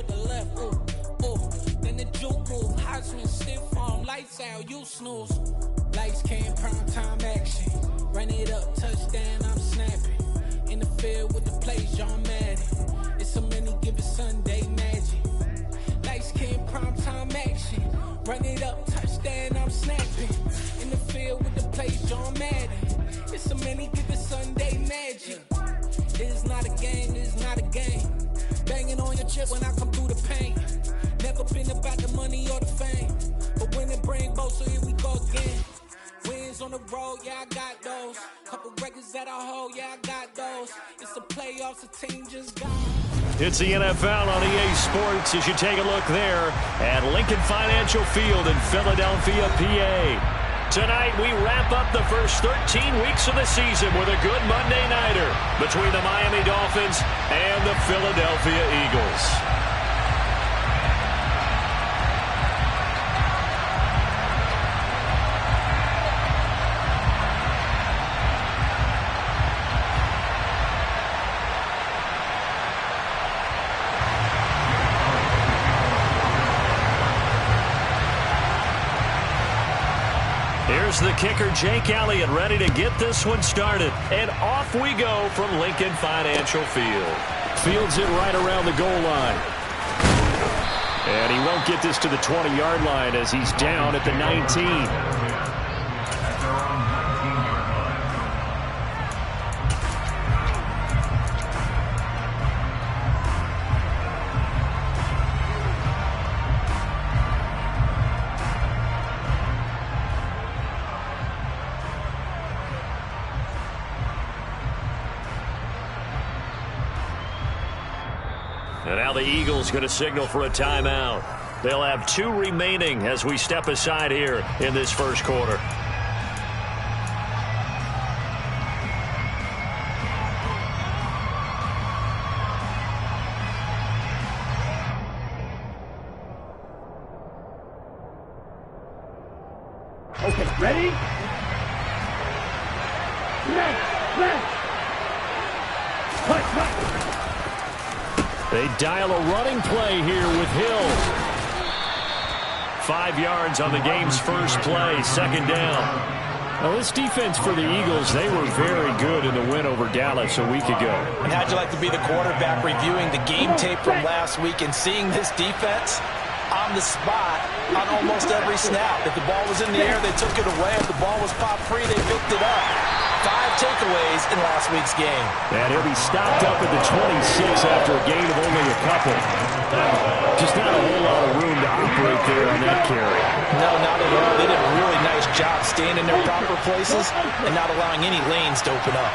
with the left. Ooh, ooh. Then the juke move. Heisman stiff arm. Lights out, you snooze. Lights came, prime time action. Run it up, touchdown, I'm snapping. In the field with the plays, John Madden. It's so many, give it Sunday magic. Lights came, prime time action. Run it up, touchdown, I'm snapping. In the field with the plays, John Madden. It's so many, give it Sunday magic. It is not a game, it is not a game. Banging on your chip when I come through the pain. Never been about the money or the fame. But when it bring both, so here we go again. Wins on the road, yeah, I got those. Couple records that I hold, yeah, I got those. It's the playoffs, the team just got. It's the NFL on EA Sports as you take a look there at Lincoln Financial Field in Philadelphia, PA. Tonight, we wrap up the first 13 weeks of the season with a good Monday nighter between the Miami Dolphins and the Philadelphia Eagles. Here's the kicker, Jake Elliott, ready to get this one started. And off we go from Lincoln Financial Field. Fields it right around the goal line. And he won't get this to the 20-yard line as he's down at the 19. And now the Eagles going to signal for a timeout. They'll have 2 remaining as we step aside here in this first quarter. Okay, ready? They dial a running play here with Hill. 5 yards on the game's first play, second down. Now, this defense for the Eagles, they were very good in the win over Dallas a week ago. And how'd you like to be the quarterback reviewing the game tape from last week and seeing this defense on the spot on almost every snap? If the ball was in the air, they took it away. If the ball was popped free, they picked it up. 5 takeaways in last week's game. And he'll be stopped up at the 26 after a gain of only a couple. Just not a whole lot of room to operate there on that carry. No, not at all. They did a really nice job staying in their proper places and not allowing any lanes to open up.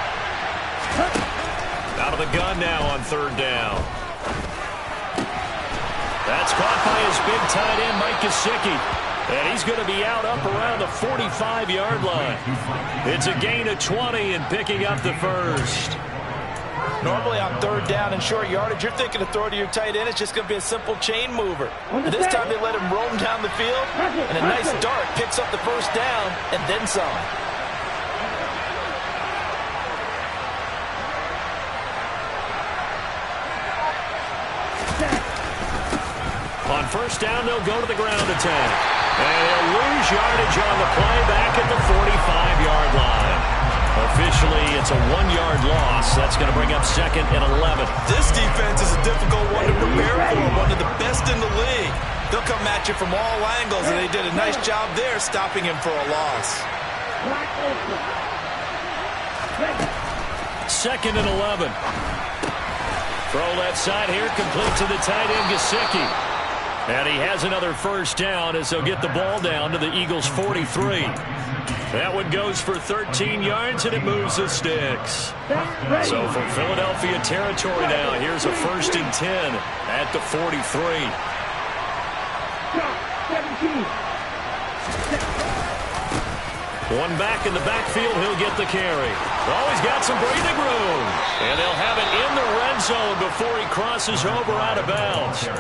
Out of the gun now on third down. That's caught by his big tight end, Mike Gesicki. And he's going to be out up around the 45-yard line. It's a gain of 20 and picking up the first. Normally on third down and short yardage, you're thinking to throw to your tight end. It's just going to be a simple chain mover. But this time they let him roam down the field, and a nice dart picks up the first down and then some. On first down, they'll go to the ground attack. And they'll lose yardage on the play back at the 45-yard line. Officially, it's a 1-yard loss. That's going to bring up second and 11. This defense is a difficult one to prepare for, one of the best in the league. They'll come at you from all angles, and they did a nice job there stopping him for a loss. Second and 11. Throw left side here, complete to the tight end, Gesicki. And he has another first down as they'll get the ball down to the Eagles' 43. That one goes for 13 yards, and it moves the sticks. So from Philadelphia territory now, here's a 1st and 10 at the 43. One back in the backfield, he'll get the carry. Oh, he's got some breathing room. And they'll have it in the red zone before he crosses over out of bounds.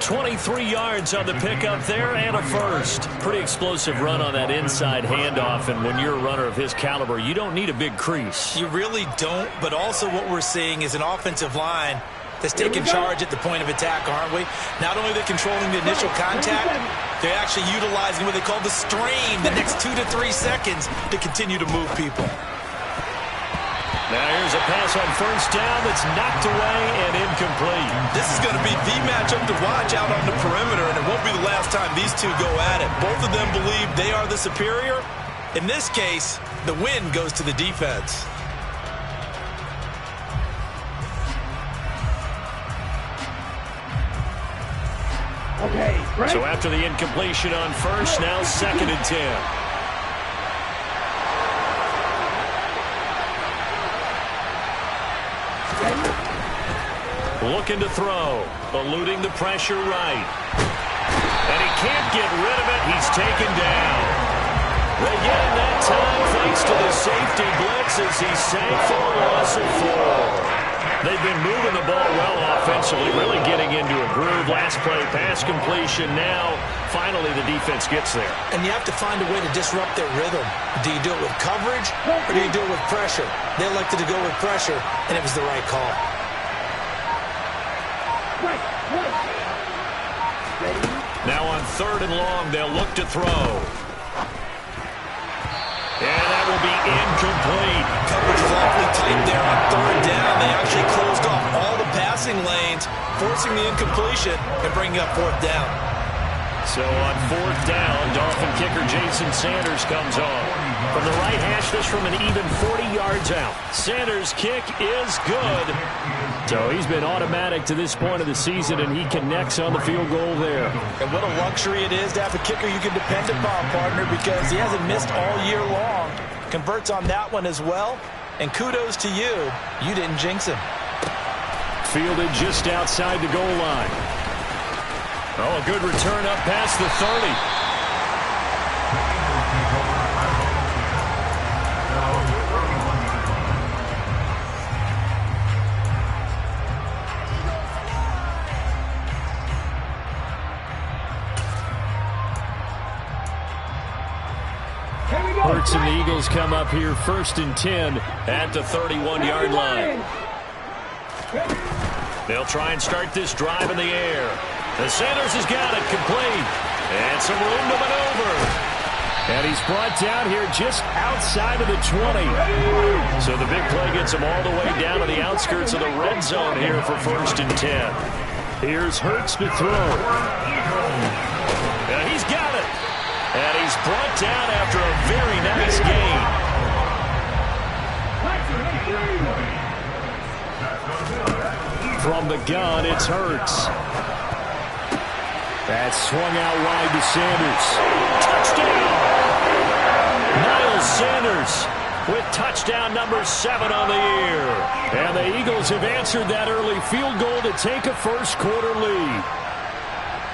23 yards on the pickup there and a first. Pretty explosive run on that inside handoff, and when you're a runner of his caliber, you don't need a big crease. You really don't, but also what we're seeing is an offensive line that's taking charge at the point of attack, aren't we? Not only are they controlling the initial contact, they're actually utilizing what they call the strain, the next 2 to 3 seconds, to continue to move people. Now here's a pass on first down that's knocked away and incomplete. This is going to be the matchup to watch out on the perimeter, and it won't be the last time these two go at it. Both of them believe they are the superior. In this case, the win goes to the defense. Okay, right. So after the incompletion on first, now 2nd and 10. Looking to throw, eluding the pressure right. And he can't get rid of it. He's taken down. They get in that time thanks to the safety blitz as he sank for a loss of 4. They've been moving the ball well offensively, really getting into a groove. Last play, pass completion. Now, finally, the defense gets there. And you have to find a way to disrupt their rhythm. Do you do it with coverage, or do you do it with pressure? They elected to go with pressure, and it was the right call. Now on 3rd and long, they'll look to throw. And that will be incomplete. Coverage is awfully tight there on 3rd down. They actually closed off all the passing lanes, forcing the incompletion and bringing up 4th down. So on 4th down, Dolphin kicker Jason Sanders comes on. From the right hash, this from an even 40 yards out. Sanders' kick is good. So he's been automatic to this point of the season, and he connects on the field goal there. And what a luxury it is to have a kicker you can depend upon, partner, because he hasn't missed all year long. Converts on that one as well. And kudos to you. You didn't jinx him. Fielded just outside the goal line. Oh, a good return up past the 30. Hurts and the Eagles come up here 1st and 10 at the 31-yard line. They'll try and start this drive in the air. The Sanders has got it complete. And some room to maneuver. And he's brought down here just outside of the 20. So the big play gets him all the way down to the outskirts of the red zone here for 1st and 10. Here's Hurts to throw. And he's got it. And he's brought down after a very nice gain. From the gun, it's Hurts. That's swung out wide to Sanders. Touchdown! Miles Sanders with touchdown number 7 on the year. And the Eagles have answered that early field goal to take a first-quarter lead.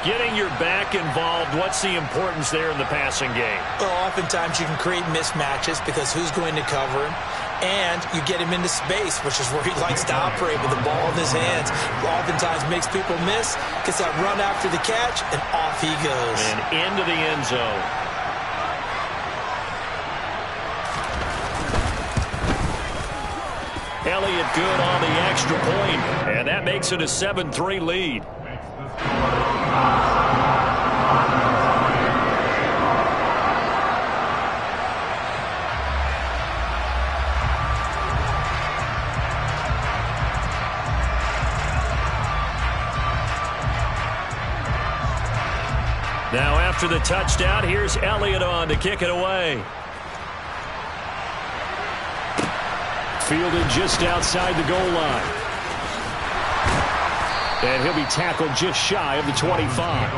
Getting your back involved, what's the importance there in the passing game? Well, oftentimes you can create mismatches because who's going to cover him? And you get him into space, which is where he likes to operate with the ball in his hands. Oftentimes makes people miss, gets that run after the catch, and off he goes. And into the end zone. Elliott good on the extra point, and that makes it a 7-3 lead. Now after the touchdown, here's Elliott on to kick it away. Fielded just outside the goal line. And he'll be tackled just shy of the 25.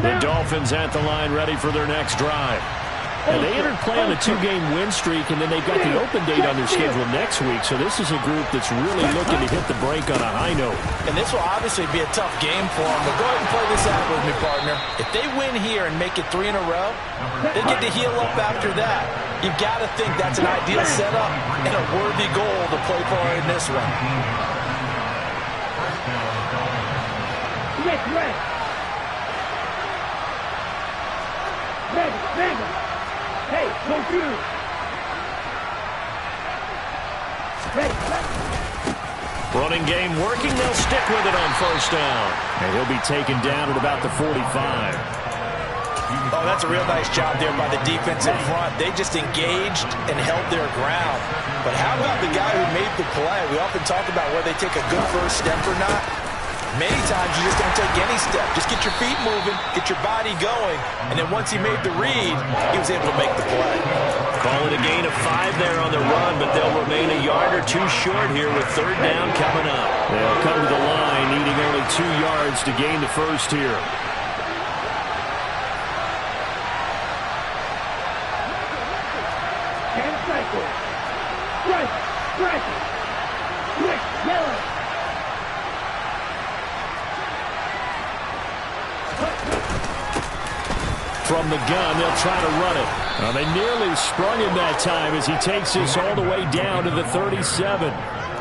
The Dolphins at the line ready for their next drive. And they entered play on a 2-game win streak, and then they've got the open date on their schedule next week. So this is a group that's really looking to hit the break on a high note. And this will obviously be a tough game for them. But go ahead and play this out with me, partner. If they win here and make it 3 in a row, they get to heal up after that. You've got to think that's an ideal setup and a worthy goal to play for in this one. Hey, don't shoot. Running game working. They'll stick with it on first down. And he'll be taken down at about the 45. Oh, that's a real nice job there by the defense in front. They just engaged and held their ground. But how about the guy who made the play? We often talk about whether they take a good first step or not. Many times you just don't take any step. Just get your feet moving, get your body going, and then once he made the read, he was able to make the play. Call it a gain of 5 there on the run, but they'll remain a yard or 2 short here with third down coming up. They'll come to the line, needing only 2 yards to gain the first here. From the gun, they'll try to run it. They nearly sprung him that time as he takes this all the way down to the 37.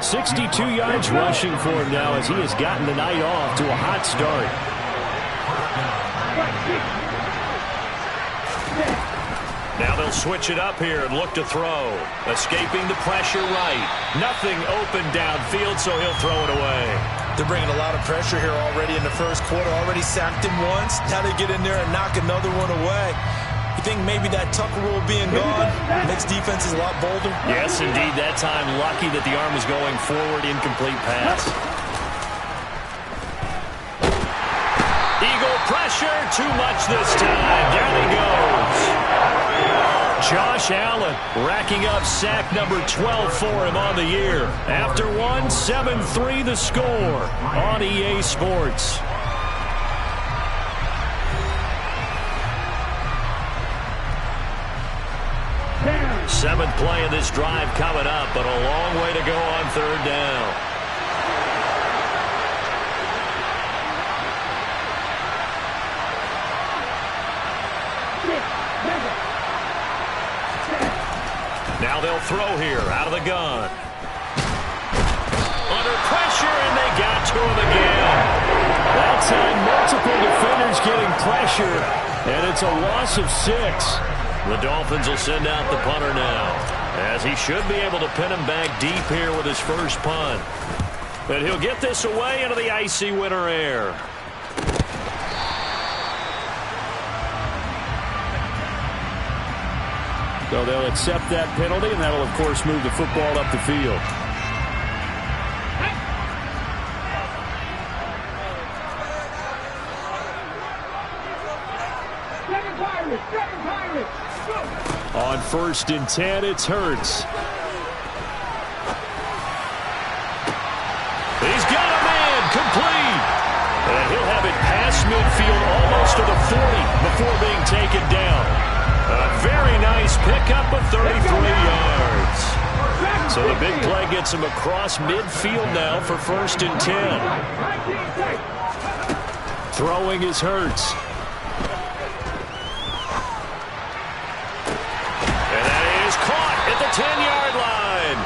62 yards rushing for him now as he has gotten the night off to a hot start. Now they'll switch it up here and look to throw. Escaping the pressure right. Nothing open downfield, so he'll throw it away. They're bringing a lot of pressure here already in the first quarter. Already sacked him once. Now they get in there and knock another one away. You think maybe that Tucker rule being gone makes defenses a lot bolder? Yes, indeed. That time, lucky that the arm was going forward. Incomplete pass. Eagle pressure. Too much this time. Down he goes. Josh Allen racking up sack number 12 for him on the year. After one, 7-3 the score on EA Sports. Seventh play of this drive coming up, but a long way to go on third down. Now they'll throw here out of the gun. Under pressure, and they got to him again. That time, multiple defenders getting pressure, and it's a loss of 6. The Dolphins will send out the punter now, as he should be able to pin him back deep here with his first punt. But he'll get this away into the icy winter air. So they'll accept that penalty, and that'll, of course, move the football up the field. On 1st and 10, it's Hurts. He's got a man, complete. And he'll have it past midfield almost to the 40 before being taken down. A very nice pickup of 33 yards. So the big play gets him across midfield now for 1st and 10. Throwing is Hurts. And that is caught at the 10-yard line.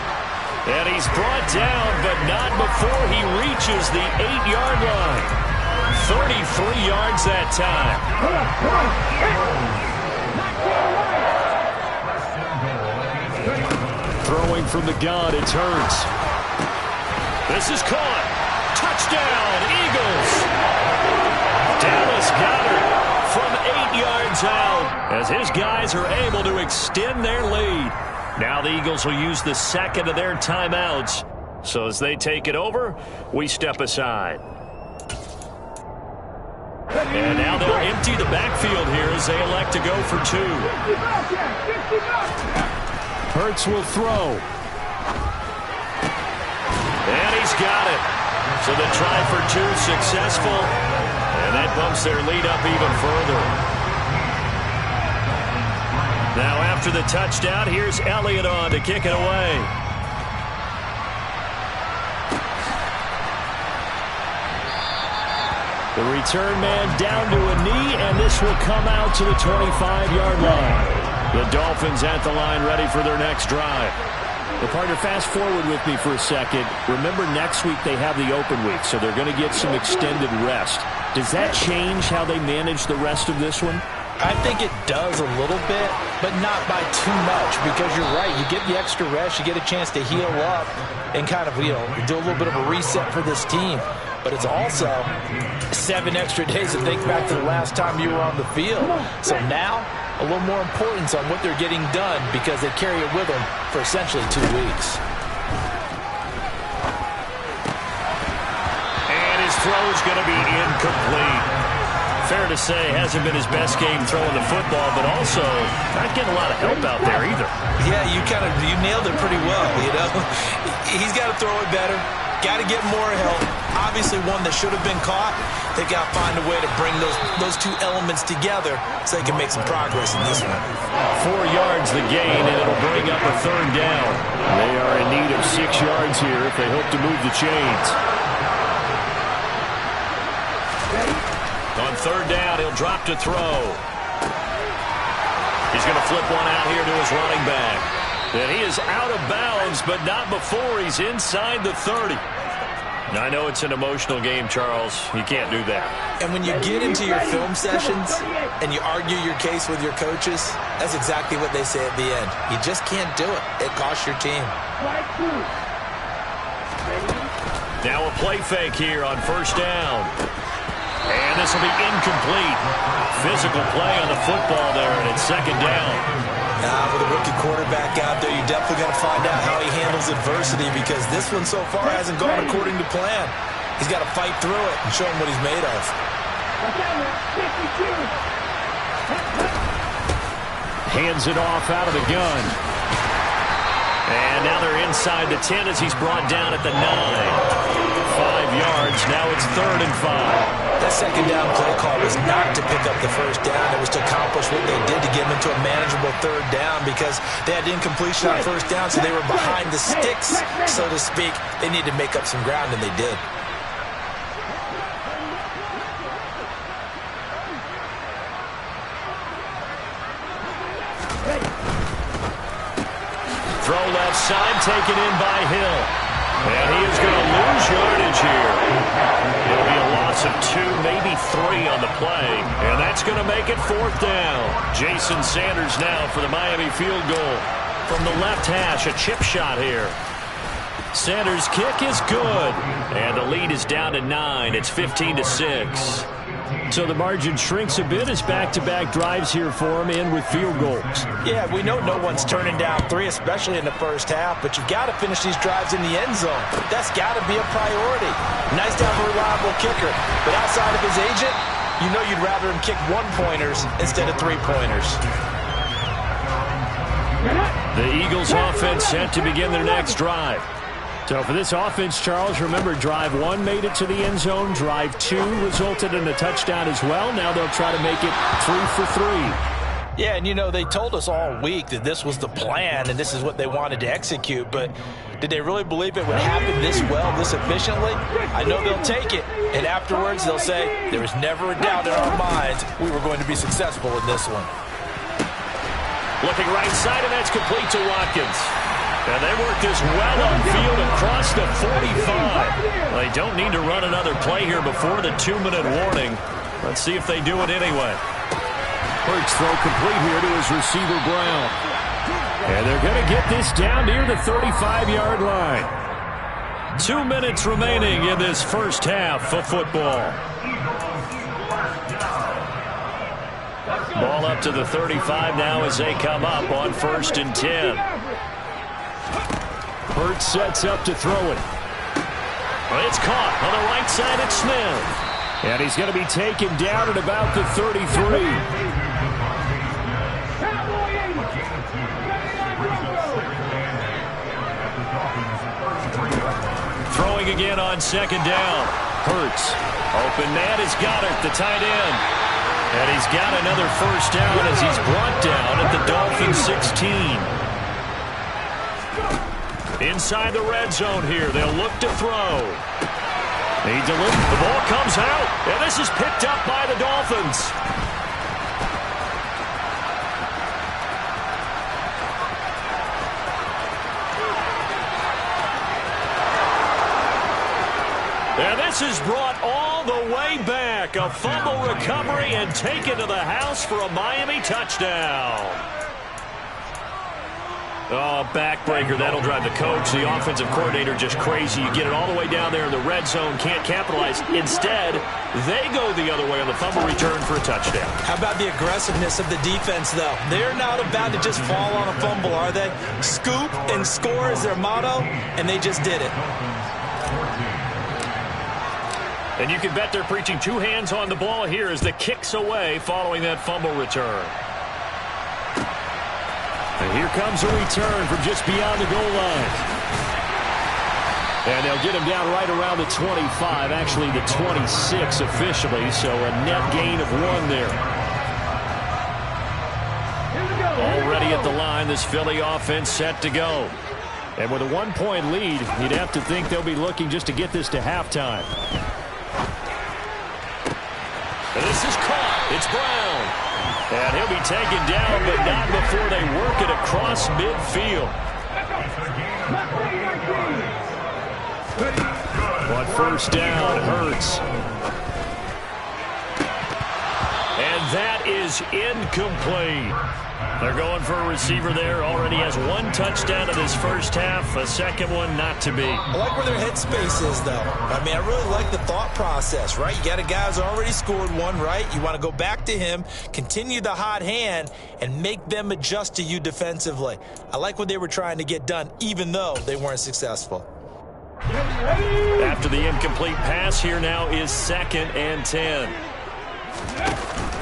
And he's brought down, but not before he reaches the 8-yard line. 33 yards that time. Throwing from the gun, it's Hurts. This is caught. Touchdown, Eagles. Dallas Goedert from 8 yards out as his guys are able to extend their lead. Now the Eagles will use the second of their timeouts. So as they take it over, we step aside. And now they'll empty the backfield here as they elect to go for 2. Hurts will throw. And he's got it. So the try for 2 successful. And that bumps their lead up even further. Now after the touchdown, here's Elliott on to kick it away. The return man down to a knee, and this will come out to the 25-yard line. The Dolphins at the line ready for their next drive. Well, partner, fast forward with me for a second. Remember, next week they have the open week, so they're going to get some extended rest. Does that change how they manage the rest of this one? I think it does a little bit, but not by too much, because you're right. You get the extra rest, you get a chance to heal up and kind of, do a little bit of a reset for this team. But it's also 7 extra days to think back to the last time you were on the field. So now, a little more importance on what they're getting done because they carry it with them for essentially 2 weeks. And his throw is going to be incomplete. Fair to say, hasn't been his best game throwing the football, but also not getting a lot of help out there either. Yeah, you nailed it pretty well, He's got to throw it better, got to get more help. Obviously one that should have been caught. They've got to find a way to bring those two elements together so they can make some progress in this one. 4 yards the gain, and it'll bring up a 3rd down. They are in need of 6 yards here if they hope to move the chains. On 3rd down, he'll drop to throw. He's going to flip one out here to his running back. And he is out of bounds, but not before he's inside the 30. Now, I know it's an emotional game, Charles. You can't do that. And when you get into your film sessions and you argue your case with your coaches, that's exactly what they say at the end. You just can't do it. It costs your team. Now a play fake here on 1st down. And this will be incomplete. Physical play on the football there, and it's 2nd down. With a rookie quarterback out there, you're definitely going to find out how he handles adversity because this one so far hasn't gone according to plan. He's got to fight through it and show him what he's made of. Hands it off out of the gun. And now they're inside the 10 as he's brought down at the 9. 5 yards. Now it's 3rd and 5. That 2nd down play call was not to pick up the 1st down. It was to accomplish what they did to get them into a manageable 3rd down because they had incompletion on 1st down, so they were behind the sticks, so to speak. They needed to make up some ground, and they did. Throw left side, taken in by Hill. And he is going to lose yardage here. It'll be a loss of 2, maybe 3 on the play. And that's going to make it 4th down. Jason Sanders now for the Miami field goal. From the left hash, a chip shot here. Sanders' kick is good. And the lead is down to 9. It's 15-6. So the margin shrinks a bit as back-to-back drives here for him in with field goals. Yeah, we know no one's turning down 3, especially in the 1st half, but you've got to finish these drives in the end zone. That's got to be a priority. Nice to have a reliable kicker, but outside of his agent, you know you'd rather him kick 1-pointers instead of 3-pointers. The Eagles offense set to begin their next drive. So for this offense, Charles, remember, drive 1 made it to the end zone. Drive 2 resulted in a touchdown as well. Now they'll try to make it 3 for 3. Yeah, and they told us all week that this was the plan and this is what they wanted to execute, but did they really believe it would happen this well, this efficiently? I know they'll take it, and afterwards they'll say, there was never a doubt in our minds we were going to be successful in this one. Looking right side, and that's complete to Watkins. And they work this well on field across the 45. They don't need to run another play here before the 2-minute warning. Let's see if they do it anyway. Hurts throw complete here to his receiver, Brown. And they're going to get this down near the 35-yard line. 2 minutes remaining in this 1st half of football. Ball up to the 35 now as they come up on 1st and 10. Hurts sets up to throw it. It's caught on the right side at Smith. And he's going to be taken down at about the 33. Throwing again on 2nd down. Hurts. Open man is Goddard, the tight end. And he's got another 1st down as he's brought down at the Dolphins 16. Inside the red zone here, they'll look to throw. He delivers. The ball comes out, and this is picked up by the Dolphins. And this is brought all the way back. back. A fumble recovery and taken to the house for a Miami touchdown. Oh, backbreaker. That'll drive the coach, the offensive coordinator, just crazy. You get it all the way down there in the red zone, can't capitalize. Instead, they go the other way on the fumble return for a touchdown. How about the aggressiveness of the defense, though? They're not about to just fall on a fumble, are they? Scoop and score is their motto, and they just did it. And you can bet they're preaching two hands on the ball here as the kick's away following that fumble return. And here comes a return from just beyond the goal line. And they'll get him down right around the 25, actually the 26 officially, so a net gain of 1 there. Already at the line, this Philly offense set to go. And with a 1-point lead, you'd have to think they'll be looking just to get this to halftime. And this is caught. It's Brown. And he'll be taken down, but not before they work it across midfield. On first down, Hurts. And that is incomplete. They're going for a receiver there. Already has 1 touchdown in this first half. A second one not to be. I like where their headspace is, though. I mean, I really like the thought process, right? You got a guy who's already scored 1, right? You want to go back to him, continue the hot hand, and make them adjust to you defensively. I like what they were trying to get done, even though they weren't successful. After the incomplete pass, here now is 2nd and 10.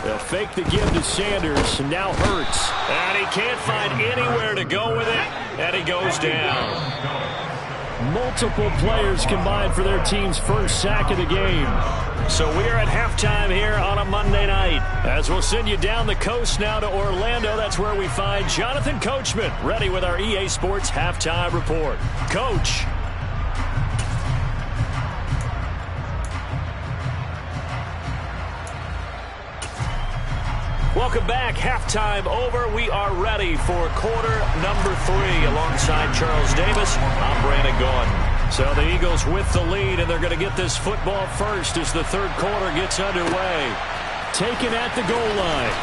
They'll fake the give to Sanders, and now Hurts. And he can't find anywhere to go with it, and he goes down. Multiple players combined for their team's first sack of the game. So we are at halftime here on a Monday night. As we'll send you down the coast now to Orlando, that's where we find Jonathan Coachman, ready with our EA Sports Halftime Report. Coach. Welcome back. Halftime over. We are ready for quarter number 3. Alongside Charles Davis, I'm Brandon Gaudin. So the Eagles with the lead, and they're going to get this football first as the third quarter gets underway. Taken at the goal line.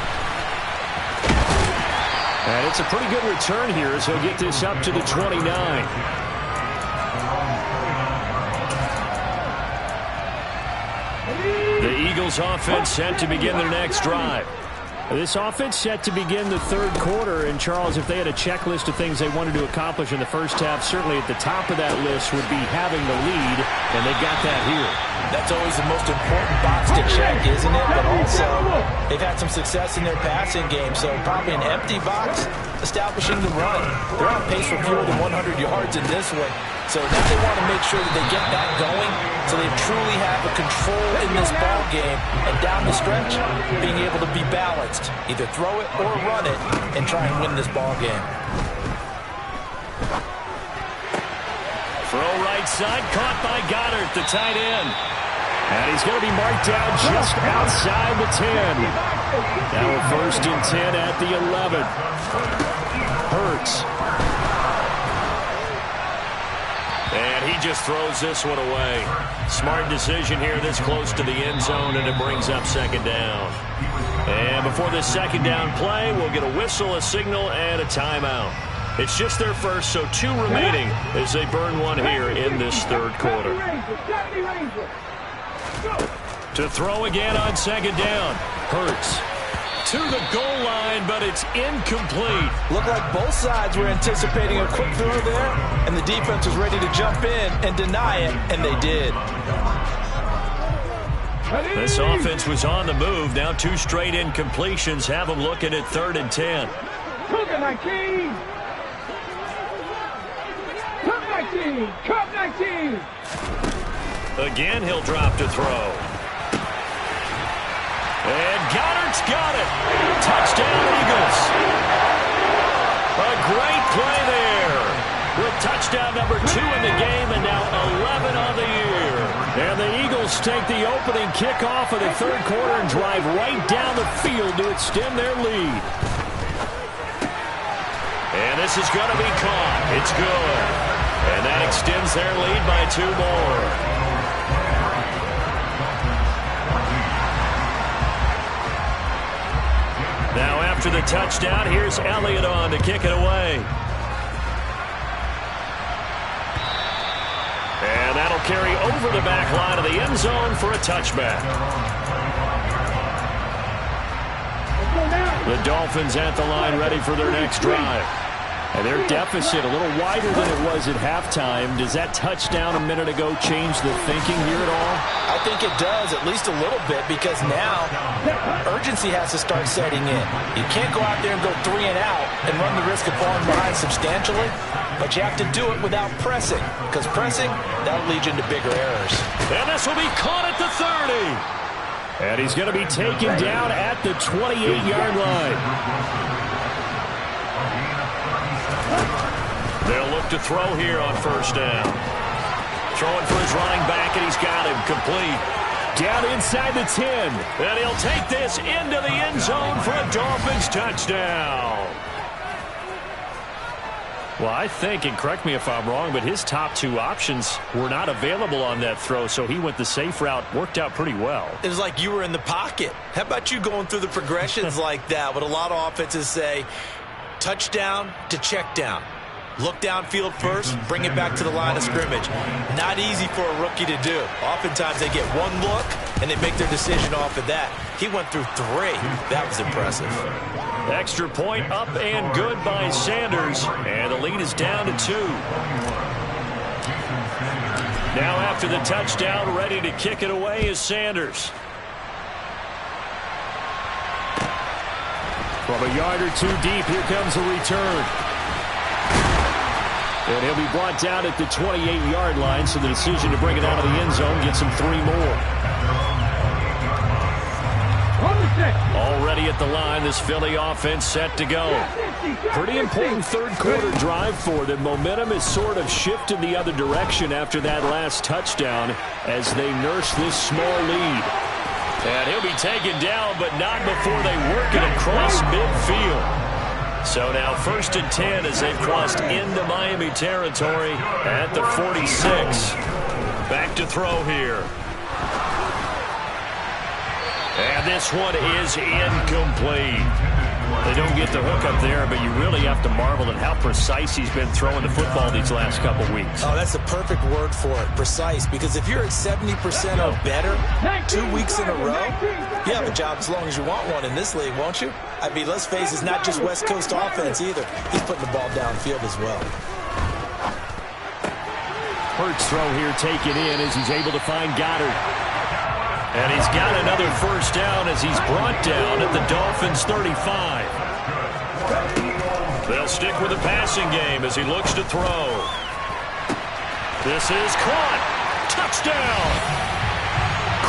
And it's a pretty good return here as he'll get this up to the 29. The Eagles offense set to begin their next drive. This offense set to begin the third quarter, and Charles, if they had a checklist of things they wanted to accomplish in the first half, certainly at the top of that list would be having the lead, and they got that here. That's always the most important box to check, isn't it? But also, they've had some success in their passing game, so probably an empty box establishing the run. They're on pace for fewer than 100 yards in this one, so now they want to make sure that they get that going so they truly have a control in this ball game, and down the stretch, being able to be balanced. Either throw it or run it and try and win this ball game. Throw right side, caught by Goddard, the tight end. And he's going to be marked down just outside the 10. Now a 1st and 10 at the 11. Hurts. And he just throws this one away. Smart decision here this close to the end zone, and it brings up 2nd down. And before this 2nd down play, we'll get a whistle, a signal, and a timeout. It's just their first, so 2 remaining as they burn one here in this third quarter. To throw again on 2nd down. Hurts to the goal line, but it's incomplete. Looked like both sides were anticipating a quick throw there, and the defense was ready to jump in and deny it, and they did. This offense was on the move. Now 2 straight incompletions have them looking at 3rd and 10. Cook 19! Cook 19! Cook 19! Again, he'll drop to throw. And Goddard's got it. Touchdown, Eagles. A great play there. With touchdown number 2 in the game, and now 11 on the year. And the Eagles take the opening kickoff of the third quarter and drive right down the field to extend their lead. And this is going to be caught. It's good. And that extends their lead by 2 more. Now after the touchdown, here's Elliott on to kick it away. And that'll carry over the back line of the end zone for a touchback. The Dolphins at the line ready for their next drive. And their deficit a little wider than it was at halftime. Does that touchdown a minute ago change the thinking here at all? I think it does, at least a little bit, because now urgency has to start setting in. You can't go out there and go 3 and out and run the risk of falling behind substantially, but you have to do it without pressing, because pressing, that'll lead you into bigger errors. And this will be caught at the 30. And he's going to be taken down at the 28-yard line. They'll look to throw here on first down. Throwing for his running back, and he's got him complete. Down inside the 10. And he'll take this into the end zone for a Dolphins touchdown. Well, I think, and correct me if I'm wrong, but his top 2 options were not available on that throw, so he went the safe route. Worked out pretty well. It was like you were in the pocket. How about you going through the progressions like that? What a lot of offenses say, touchdown to check down. Look downfield first, bring it back to the line of scrimmage. Not easy for a rookie to do. Oftentimes they get 1 look, and they make their decision off of that. He went through 3. That was impressive. Extra point up and good by Sanders. And the lead is down to 2. Now after the touchdown, ready to kick it away is Sanders. From a yard or 2 deep, here comes the return. And he'll be brought down at the 28-yard line, so the decision to bring it out of the end zone gets him 3 more. Already at the line, this Philly offense set to go. Pretty important third-quarter drive for them. Momentum has sort of shifted the other direction after that last touchdown as they nurse this small lead. And he'll be taken down, but not before they work it across midfield. So now 1st and 10 as they've crossed into Miami territory at the 46. Back to throw here. And this one is incomplete. They don't get the hook up there, but you really have to marvel at how precise he's been throwing the football these last couple weeks. Oh, that's the perfect word for it, precise, because if you're at 70% or better 2 weeks in a row, you have a job as long as you want one in this league, won't you? I mean, let's face it, it's not just West Coast offense either. He's putting the ball downfield as well. Hurts throw here taken in as he's able to find Goddard. And he's got another first down as he's brought down at the Dolphins' 35. They'll stick with the passing game as he looks to throw. This is caught. Touchdown.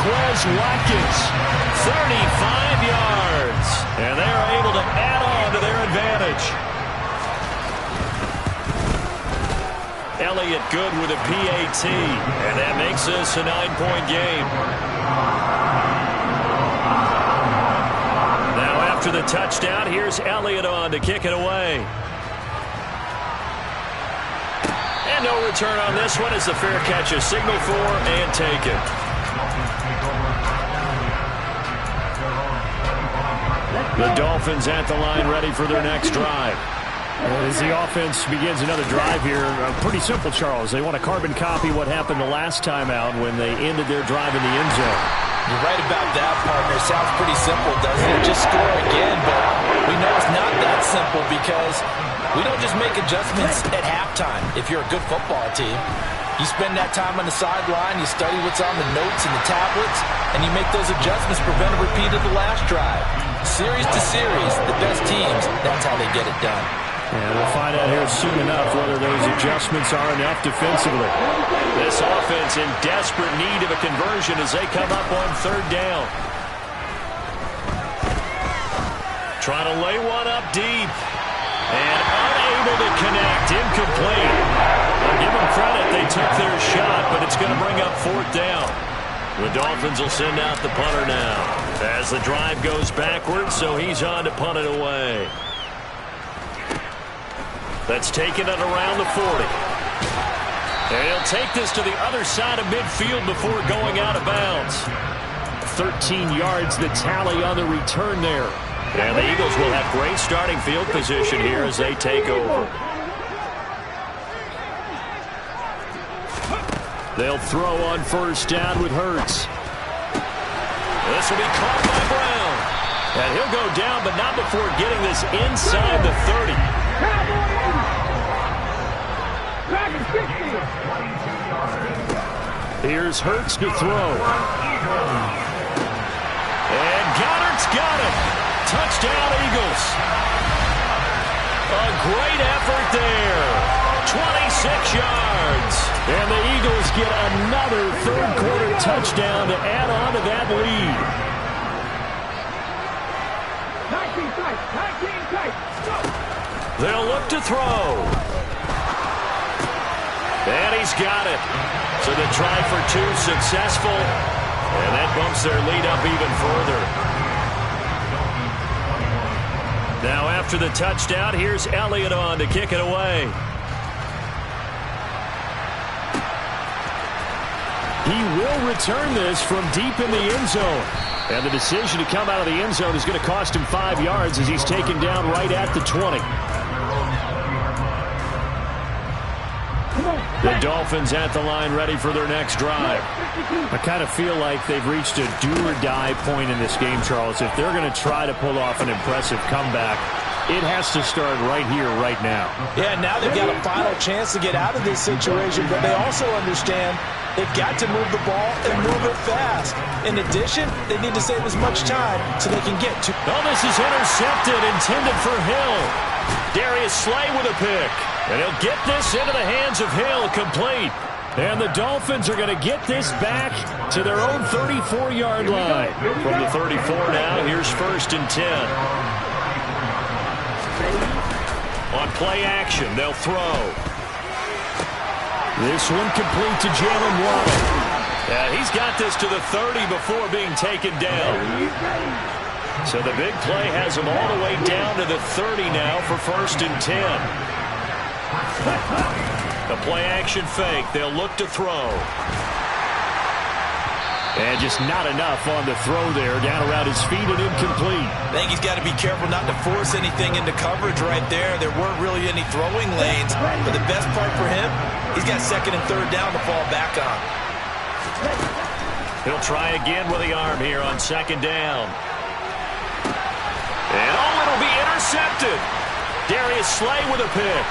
Quez Watkins, 35 yards. And they are able to add on to their advantage. Elliott good with a PAT. And that makes this a 9-point game. Now after the touchdown, here's Elliott on to kick it away. And no return on this one as the fair catch is signaled for and taken. The Dolphins at the line ready for their next drive. As the offense begins another drive here, pretty simple, Charles. They want to carbon copy what happened the last time out when they ended their drive in the end zone. You're right about that, partner. Sounds pretty simple, doesn't it? Just score again, but we know it's not that simple because we don't just make adjustments at halftime. If you're a good football team, you spend that time on the sideline, you study what's on the notes and the tablets, and you make those adjustments, prevent a repeat of the last drive. Series to series, the best teams, that's how they get it done. And we'll find out here soon enough whether those adjustments are enough defensively. This offense in desperate need of a conversion as they come up on 3rd down. Trying to lay one up deep. And unable to connect. Incomplete. I'll give them credit. They took their shot, but it's going to bring up 4th down. The Dolphins will send out the punter now as the drive goes backwards, so he's on to punt it away. That's taken at around the 40. And he'll take this to the other side of midfield before going out of bounds. 13 yards the tally on the return there. And the Eagles will have great starting field position here as they take over. They'll throw on first down with Hurts. This will be caught by Brown. And he'll go down, but not before getting this inside the 30. Here's Hurts to throw. And Goddard's got it. Touchdown, Eagles. A great effort there. 26 yards. And the Eagles get another third-quarter touchdown to add on to that lead. 19 tight. They'll look to throw. And he's got it. So the try for two successful. And that bumps their lead up even further. Now after the touchdown, here's Elliott on to kick it away. He will return this from deep in the end zone. And the decision to come out of the end zone is going to cost him 5 yards as he's taken down right at the 20. The Dolphins at the line ready for their next drive. I kind of feel like they've reached a do-or-die point in this game, Charles. If they're going to try to pull off an impressive comeback, it has to start right here, right now. Yeah, now they've got a final chance to get out of this situation, but they also understand they've got to move the ball and move it fast. In addition, they need to save as much time so they can get to... Oh, this is intercepted, intended for Hill. Darius Slay with a pick. And he'll get this into the hands of Hill, complete. And the Dolphins are going to get this back to their own 34-yard line. From the 34 now, here's 1st and 10. On play action, they'll throw. This one complete to Jalen Waddle. And he's got this to the 30 before being taken down. So the big play has him all the way down to the 30 now for 1st and 10. The play-action fake. They'll look to throw. And just not enough on the throw there. Down around his feet and incomplete. I think he's got to be careful not to force anything into coverage right there. There weren't really any throwing lanes. But the best part for him, he's got 2nd and 3rd down to fall back on. He'll try again with the arm here on 2nd down. And it'll be intercepted. Darius Slay with a pick.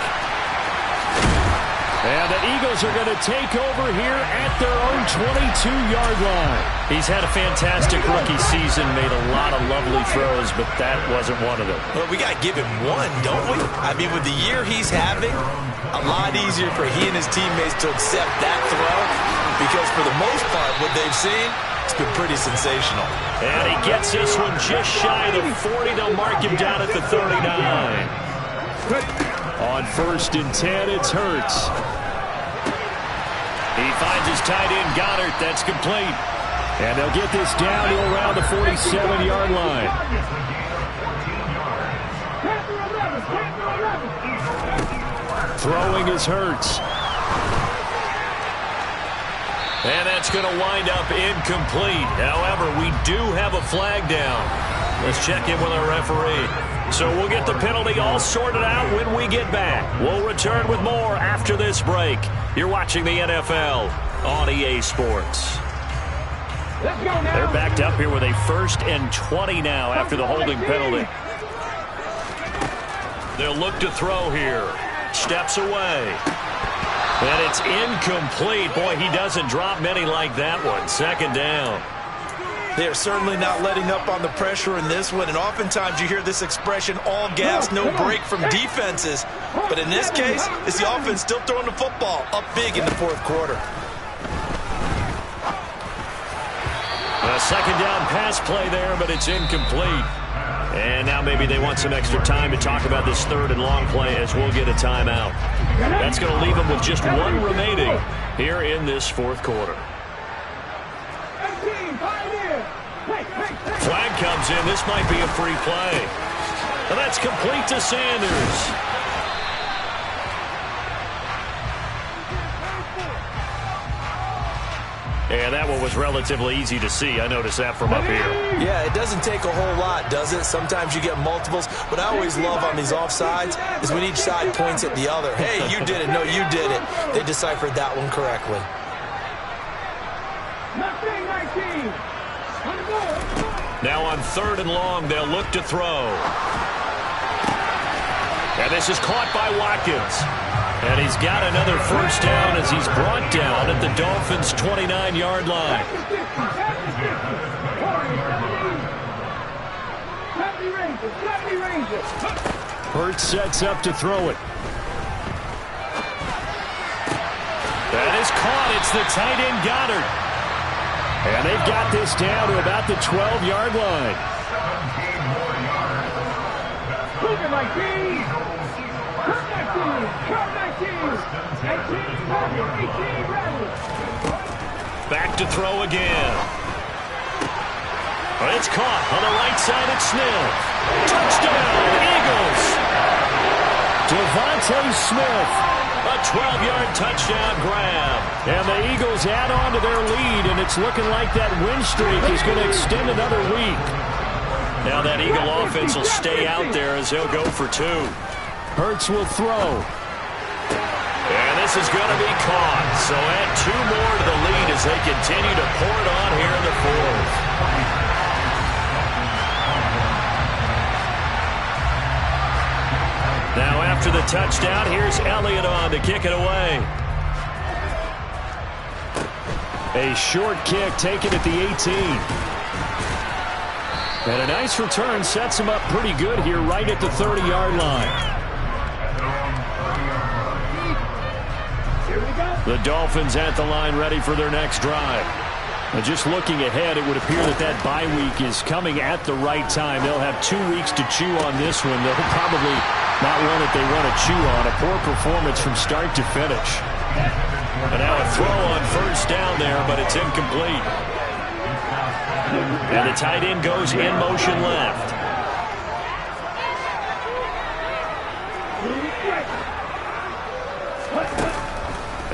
And the Eagles are going to take over here at their own 22-yard line. He's had a fantastic rookie season, made a lot of lovely throws, but that wasn't one of them. Well, we got to give him one, don't we? I mean, with the year he's having, a lot easier for he and his teammates to accept that throw because for the most part, what they've seen, it's been pretty sensational. And he gets this one just shy of the 40. They'll mark him down at the 39. On 1st and 10, it's Hurts. He finds his tight end, Goddard. That's complete. And they'll get this down to around the 47-yard line. Throwing is Hurts. And that's going to wind up incomplete. However, we do have a flag down. Let's check in with our referee. So we'll get the penalty all sorted out when we get back. We'll return with more after this break. You're watching the NFL on EA Sports. They're backed up here with a 1st and 20 now after the holding penalty. They'll look to throw here. Steps away. And it's incomplete. Boy, he doesn't drop many like that one. 2nd down. They are certainly not letting up on the pressure in this one, and oftentimes you hear this expression, all gas, no break from defenses. But in this case, it's the offense still throwing the football up big in the 4th quarter. A 2nd down pass play there, but it's incomplete. And now maybe they want some extra time to talk about this 3rd and long play as we'll get a timeout. That's going to leave them with just one remaining here in this 4th quarter. Flag comes in. This might be a free play. And that's complete to Sanders. And that one was relatively easy to see. I noticed that from up here. Yeah, it doesn't take a whole lot, does it? Sometimes you get multiples. What I always love on these offsides is when each side points at the other. Hey, you did it. No, you did it. They deciphered that one correctly. Now on 3rd and long, they'll look to throw. And this is caught by Watkins. And he's got another first down as he's brought down at the Dolphins' 29-yard line. Hurts sets up to throw it. That is caught. It's the tight end Goddard. And they've got this down to about the 12-yard line. Back to throw again. It's caught on the right side at Smith. Touchdown, Eagles. Devontae Smith. A 12-yard touchdown grab. And the Eagles add on to their lead, and it's looking like that win streak is going to extend another week. Now that Eagle offense will stay out there as they'll go for 2. Hurts will throw. And this is going to be caught. So add 2 more to the lead as they continue to pour it on here in the 4th. Now after the touchdown, here's Elliott on to kick it away. A short kick taken at the 18. And a nice return sets him up pretty good here right at the 30-yard line. The Dolphins at the line ready for their next drive. And just looking ahead, it would appear that that bye week is coming at the right time. They'll have 2 weeks to chew on this one. They'll probably not one that they want to chew on. A poor performance from start to finish. And now a throw on first down there, but it's incomplete. And the tight end goes in motion left.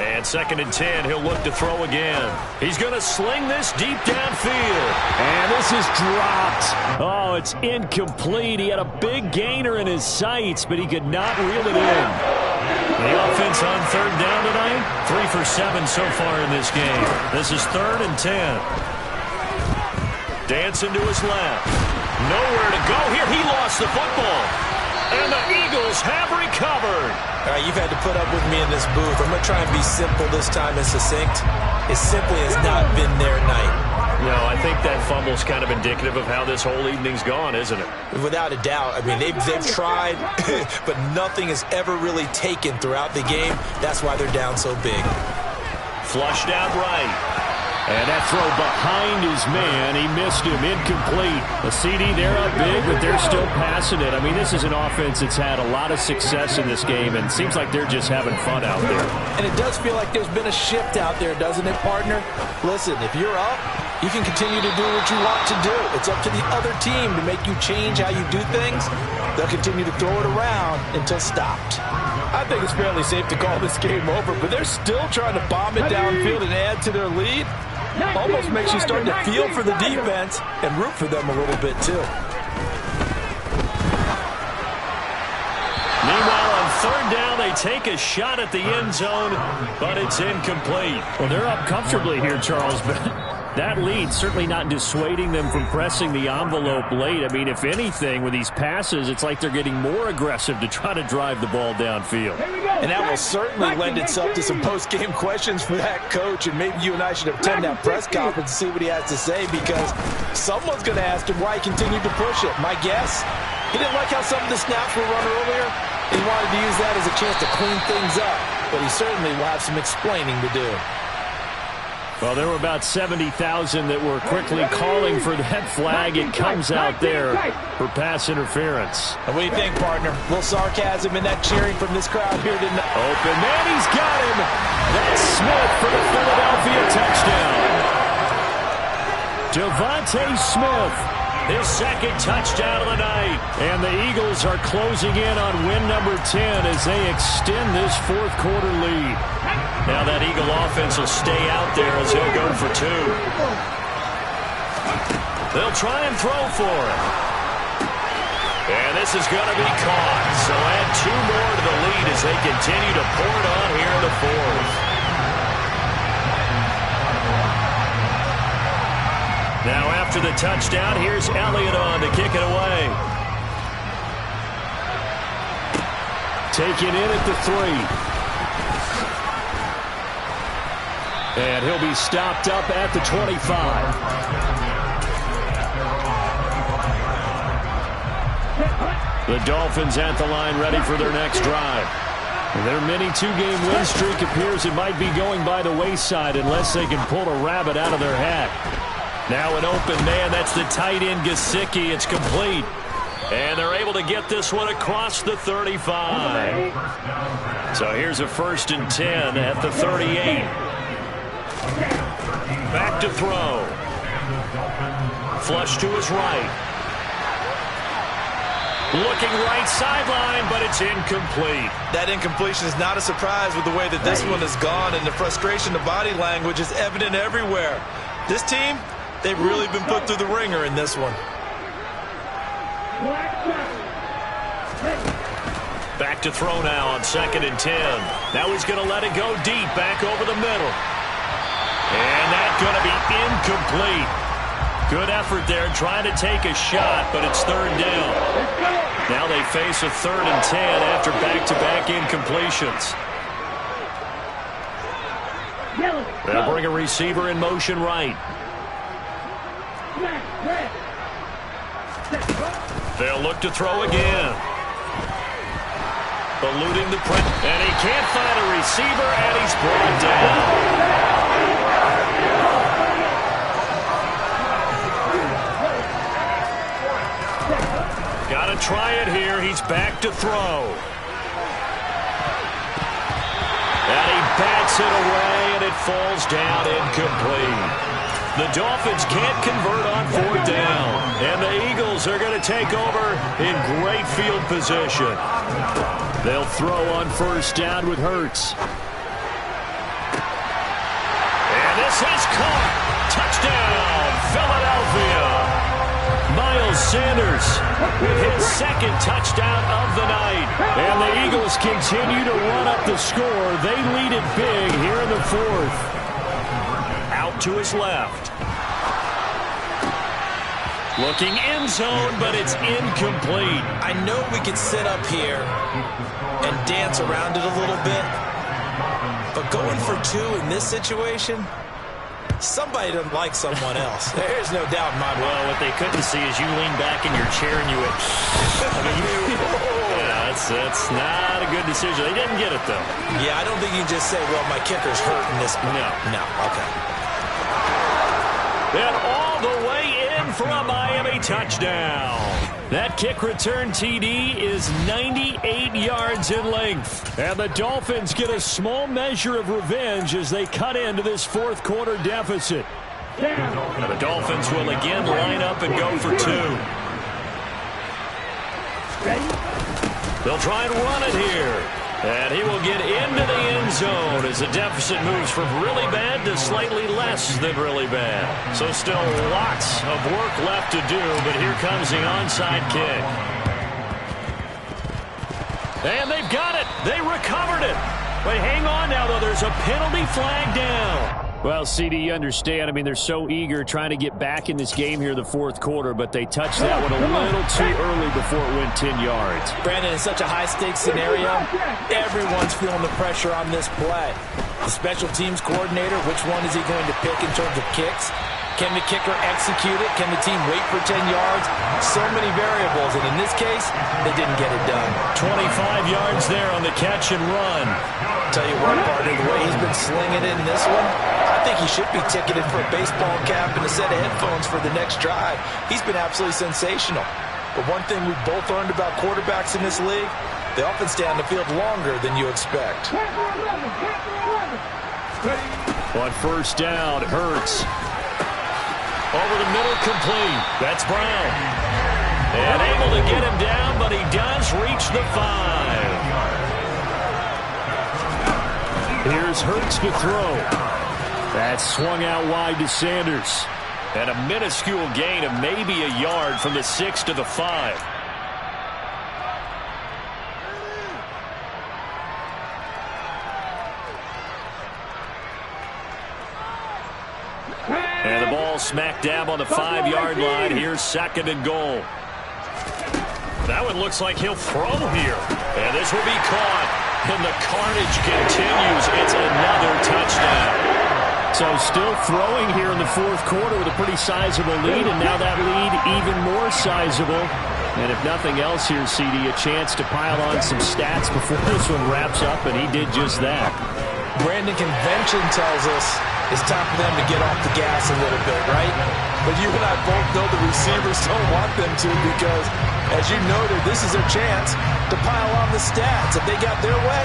And 2nd and 10, he'll look to throw again. He's going to sling this deep downfield. And this is dropped. Oh, it's incomplete. He had a big gainer in his sights, but he could not reel it in. The offense on 3rd down tonight, 3 for 7 so far in this game. This is 3rd and 10. Dancing to his left. Nowhere to go here. He lost the football. And the Eagles have recovered. All right, you've had to put up with me in this booth. I'm going to try and be simple this time and succinct. It simply has not been their night. No, I think that fumble's kind of indicative of how this whole evening's gone, isn't it? Without a doubt. I mean, they've tried, but nothing has ever really taken throughout the game. That's why they're down so big. Flushed out right. And that throw behind his man, he missed him, incomplete. The CD, they're up big, but they're still passing it. I mean, this is an offense that's had a lot of success in this game, and it seems like they're just having fun out there. And it does feel like there's been a shift out there, doesn't it, partner? Listen, if you're up, you can continue to do what you want to do. It's up to the other team to make you change how you do things. They'll continue to throw it around until stopped. I think it's fairly safe to call this game over, but they're still trying to bomb it downfield and add to their lead. Almost makes you start to feel for the defense and root for them a little bit, too. Meanwhile, on 3rd down, they take a shot at the end zone, but it's incomplete. Well, they're up comfortably here, Charles, but that lead certainly not dissuading them from pressing the envelope late. I mean, if anything, with these passes, it's like they're getting more aggressive to try to drive the ball downfield. And that will certainly lend itself to some post-game questions for that coach, and maybe you and I should attend that press conference and see what he has to say, because someone's going to ask him why he continued to push it. My guess, he didn't like how some of the snaps were run earlier. He wanted to use that as a chance to clean things up, but he certainly will have some explaining to do. Well, there were about 70,000 that were quickly calling for that flag. It comes out there for pass interference. And what do you think, partner? A little sarcasm in that cheering from this crowd here tonight. Open man, he's got him. That's Smith for the Philadelphia touchdown. Devontae Smith, his 2nd touchdown of the night. And the Eagles are closing in on win number 10 as they extend this 4th quarter lead. Now that Eagle offense will stay out there as he'll go for 2. They'll try and throw for it. And this is going to be caught. So add 2 more to the lead as they continue to pour it on here in the 4th. Now after the touchdown, here's Elliott on to kick it away. Taken in at the 3. And he'll be stopped up at the 25. The Dolphins at the line ready for their next drive. Their mini 2-game win streak appears it might be going by the wayside unless they can pull a rabbit out of their hat. Now an open man. That's the tight end Gesicki. It's complete. And they're able to get this one across the 35. So here's a 1st and 10 at the 38. Back to throw. Flush to his right. Looking right sideline, but it's incomplete. That incompletion is not a surprise with the way that this one has gone, and the frustration, the body language is evident everywhere. This team, they've really been put through the ringer in this one. Back to throw now on 2nd and 10. Now he's going to let it go deep, back over the middle. And that's going to be incomplete. Good effort there, trying to take a shot, but it's 3rd down. Now they face a 3rd and 10 after back-to-back incompletions. They'll bring a receiver in motion right. They'll look to throw again. Eluding the press, and he can't find a receiver, and he's brought down. Got to try it here. He's back to throw. And he bats it away, and it falls down incomplete. The Dolphins can't convert on 4th down. And the Eagles are going to take over in great field position. They'll throw on 1st down with Hurts. And this is caught. Touchdown, Philadelphia. Miles Sanders with his 2nd touchdown of the night. And the Eagles continue to run up the score. They lead it big here in the 4th. Out to his left. Looking end zone, but it's incomplete. I know we could sit up here and dance around it a little bit, but going for 2 in this situation, somebody doesn't like someone else. There's no doubt in my mind. Well, what they couldn't see is you lean back in your chair and you went, yeah, that's not a good decision. They didn't get it, though. Yeah, I don't think you can just say, well, my kicker's hurting this. No, okay. And all the way in for a Miami touchdown. That kick return TD is 98 yards in length. And the Dolphins get a small measure of revenge as they cut into this 4th quarter deficit. And the Dolphins will again line up and go for 2. They'll try and run it here. And he will get into the end zone as the deficit moves from really bad to slightly less than really bad. So still lots of work left to do, but here comes the onside kick. And they've got it. They recovered it. But hang on now, though. There's a penalty flag down. Well, CD, you understand. I mean, they're so eager trying to get back in this game here in the 4th quarter, but they touched that one a little too early before it went 10 yards. Brandon, in such a high-stakes scenario, everyone's feeling the pressure on this play. The special teams coordinator, which one is he going to pick in terms of kicks? Can the kicker execute it? Can the team wait for 10 yards? So many variables, and in this case, they didn't get it done. 25 yards there on the catch and run. Tell you what, partner, the way he's been slinging it in this one, I think he should be ticketed for a baseball cap and a set of headphones for the next drive. He's been absolutely sensational. But one thing we've both learned about quarterbacks in this league, they often stay on the field longer than you expect. On 1st down, Hurts. Over the middle, complete. That's Brown. And able to get him down, but he does reach the 5. Here's Hurts to throw. That's swung out wide to Sanders. And a minuscule gain of maybe a yard from the 6 to the 5. And the ball smack dab on the 5-yard line. Here's 2nd and goal. That one looks like he'll throw here. And this will be caught. And the carnage continues. It's another touchdown. So still throwing here in the 4th quarter with a pretty sizable lead. And now that lead even more sizable. And if nothing else here, CD, a chance to pile on some stats before this one wraps up. And he did just that. Brandon, convention tells us it's time for them to get off the gas a little bit, right? But you and I both know the receivers don't want them to because, as you noted, this is their chance to pile on the stats. If they got their way,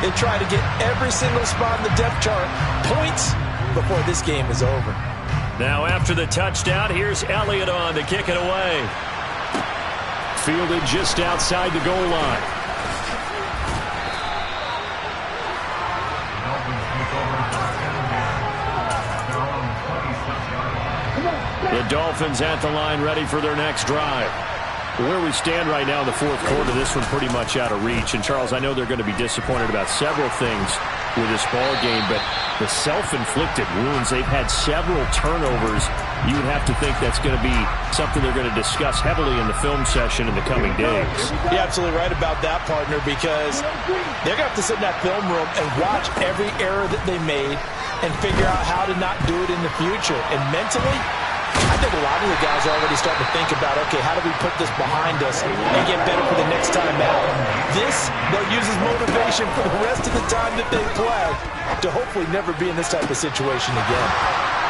they try to get every single spot in the depth chart points before this game is over. Now after the touchdown, here's Elliott on to kick it away. Fielded just outside the goal line. The Dolphins at the line ready for their next drive. Where we stand right now in the 4th quarter, this one pretty much out of reach. And, Charles, I know they're going to be disappointed about several things with this ball game, but the self-inflicted wounds, they've had several turnovers. You would have to think that's going to be something they're going to discuss heavily in the film session in the coming days. You're absolutely right about that, partner, because they're going to have to sit in that film room and watch every error that they made and figure out how to not do it in the future. And mentally, I think a lot of the guys are already starting to think about, okay, how do we put this behind us and get better for the next time out? This, they'll use as motivation for the rest of the time that they play to hopefully never be in this type of situation again.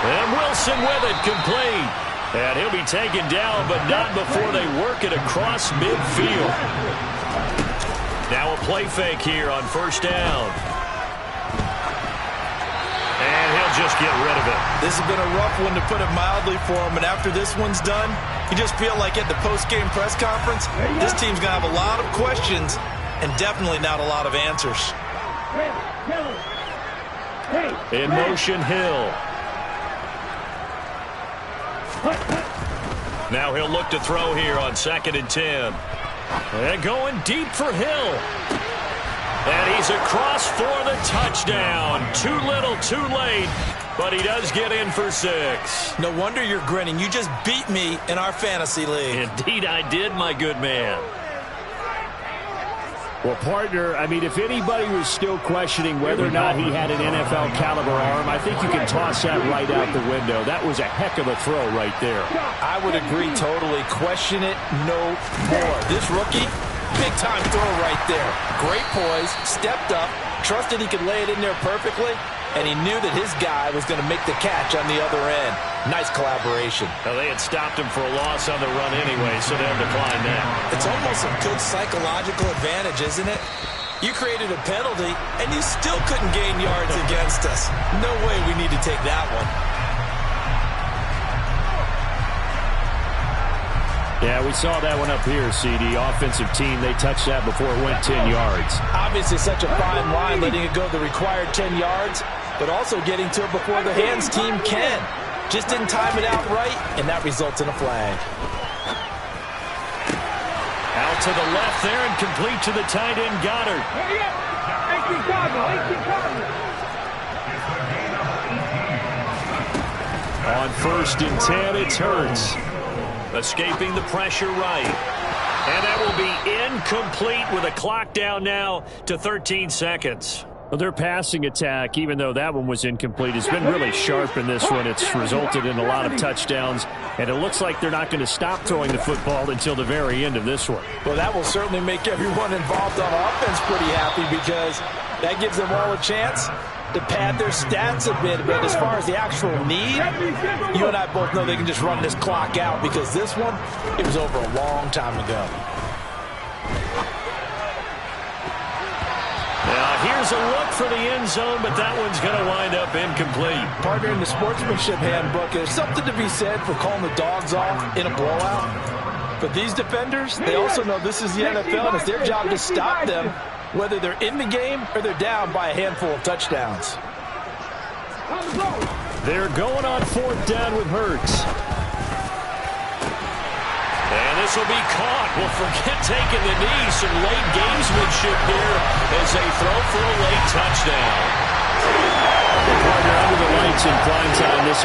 And Wilson with it, complete. And he'll be taken down, but not before they work it across midfield. Now a play fake here on 1st down. And he'll just get rid of it. This has been a rough one, to put it mildly, for him. And after this one's done, you just feel like at the post-game press conference, this team's going to have a lot of questions and definitely not a lot of answers. In motion, Hill. Now he'll look to throw here on 2nd and 10. And going deep for Hill. And he's across for the touchdown. Too little, too late. But he does get in for 6. No wonder you're grinning. You just beat me in our fantasy league. Indeed I did, my good man. Well, partner, I mean, if anybody was still questioning whether or not he had an NFL caliber arm, I think you can toss that right out the window. That was a heck of a throw right there. I would agree totally. Question it no more. This rookie, big time throw right there. Great poise, stepped up, trusted he could lay it in there perfectly, and he knew that his guy was going to make the catch on the other end. Nice collaboration. Well, they had stopped him for a loss on the run anyway, so they'll decline that. It's almost a good psychological advantage, isn't it? You created a penalty, and you still couldn't gain yards against us. No way we need to take that one. Yeah, we saw that one up here, CD. Offensive team, they touched that before it went 10 yards. Obviously such a fine line, letting it go the required 10 yards, but also getting to it before the hands team can. Just didn't time it out right, and that results in a flag. Out to the left there and complete to the tight end, Goddard. On 1st and 10, it's Hurts. Escaping the pressure right. And that will be incomplete with a clock down now to 13 seconds. Well, their passing attack, even though that one was incomplete, has been really sharp in this one. It's resulted in a lot of touchdowns, and it looks like they're not going to stop throwing the football until the very end of this one. Well, that will certainly make everyone involved on offense pretty happy, because that gives them all a chance to pad their stats a bit. But as far as the actual need, you and I both know they can just run this clock out, because this one, it was over a long time ago. Now here's a look for the end zone, but that one's going to wind up incomplete. Partner, in the sportsmanship handbook, there's something to be said for calling the dogs off in a blowout. But these defenders, they also know this is the NFL, and it's their job to stop them whether they're in the game or they're down by a handful of touchdowns. They're going on 4th down with Hurts. And this will be caught. Well, forget taking the knee. Some late gamesmanship here as they throw for a late touchdown. Partner under the lights in prime time this